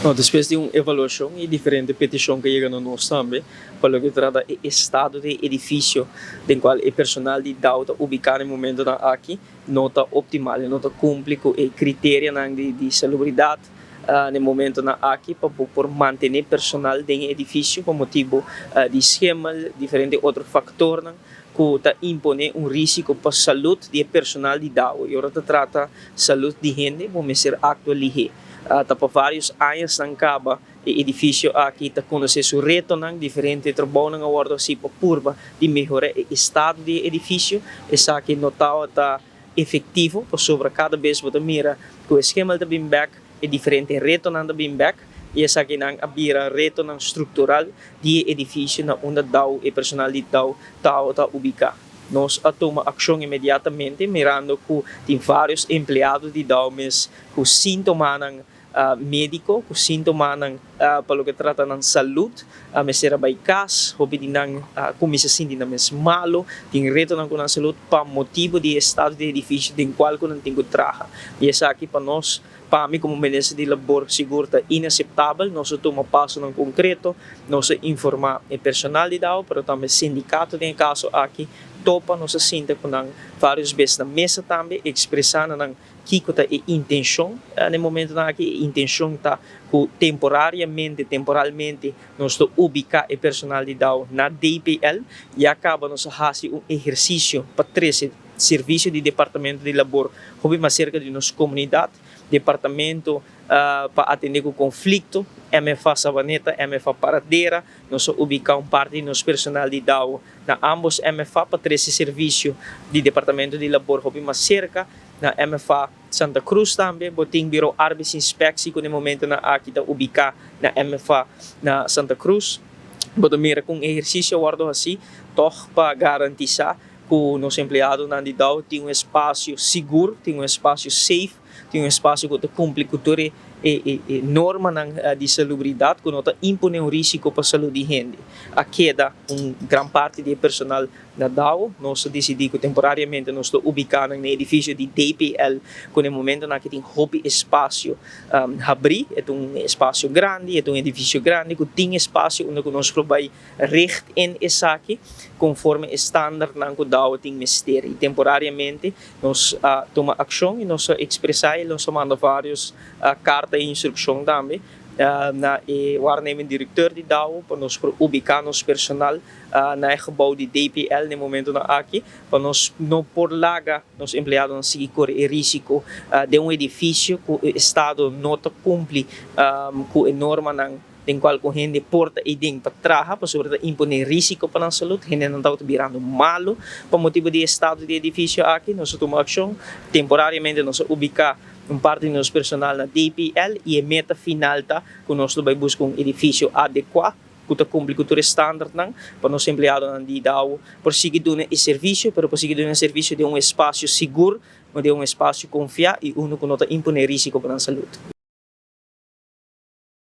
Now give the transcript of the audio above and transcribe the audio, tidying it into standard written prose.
No, depois de uma avaliação e diferente petição que chega no nosso também, para que trata o estado do edifício, do qual o personal de DAO ubicado no momento na aqui, nota optimal, nota cumpre com o critério de salubridade no momento na aqui para por manter personal do edifício por motivo de esquema, diferente outro fator que ta impõe risco para a saúde do personal de DAO. E agora trata saúde de gente, vamos ser atualizado. Para vários anos não acaba o edifício aqui está conhecendo seu reto diferente trabalho na ordem assim para purba de melhorar o estado do edifício essa aqui notável está efetivo para sobre cada vez que mira que o esquema da BIMBAC é diferente reto na da BIMBAC e essa aqui não abira reto estrutural do edifício na onde DAO e personal de DAO está ubicado. Nós tomamos ação imediatamente, mirando que tem vários empregados de DAO que sintomas médico, que sintomas para o que trata de saúde, mas será bem caso, houve como se sente malo, tem reto na saúde para motivo de estado de edifício de qual não tem que trabalhar. E essa aqui para nós, para mim como ministro de labor seguro é inaceitável, nós tomamos passo no concreto, nós informar o personal de DAO, mas também o sindicato tem caso aqui, topa nós sinta com vários vezes na mesa também, expressando que é a intenção, no momento que a intenção está temporalmente, nós ubicar o personal de DAO na DPL e acaba nós fazer exercício para 13 serviço de departamento de labor, houve mais cerca de nossa comunidade, departamento para atender o conflito, MFA Sabaneta, MFA Paradeira, nós ubicamos parte do nosso personal de DAO na ambos MFA para 13 serviço de departamento de labor, houve mais cerca na MFA Santa Cruz também, boting Biro Arbeidsinspectie, que no momento na aqui está ubicado na MFA na Santa Cruz, botamira com exercício guardo assim, toch para garantizar que o nosso empregado na DAO tem espaço seguro, tem espaço safe, tem espaço que cumpre com toda a norma de salubridade, que não impõe risco para a saúde de gente. A queda, grande parte do personal da DAO, nós decidimos temporariamente nós ubicamos no edifício de DPL, que no momento que tem pouco espaço abrir, é espaço grande, é edifício grande, que tem espaço onde nós probamos recht em essa aqui, conforme o standard que DAO tem mistério. E temporariamente nós tomamos ação e nós expressamos, nós mandamos várias cartas e instruções também, na waarnemend diretor de DAO para nós ubicar nosso personal na gebouw de DPL no momento na aqui para nós não por laga nos empregados não seguir correr risco de edifício que o estado não cumpre com a norma tem qual com gente porta e ding para trabalhar para sobre impor risco para a saúde gente não está virando malo por motivo de estado de edifício aqui nós tomamos ação temporariamente nós ubicar parte do nosso personal na DPL e a meta final está que nós vamos buscar edifício adequado que cumpre com o standard para nós empregados de DAO por seguir dando esse serviço, para seguir dando serviço de espaço seguro, de espaço confiável e que não impõe risco para a saúde.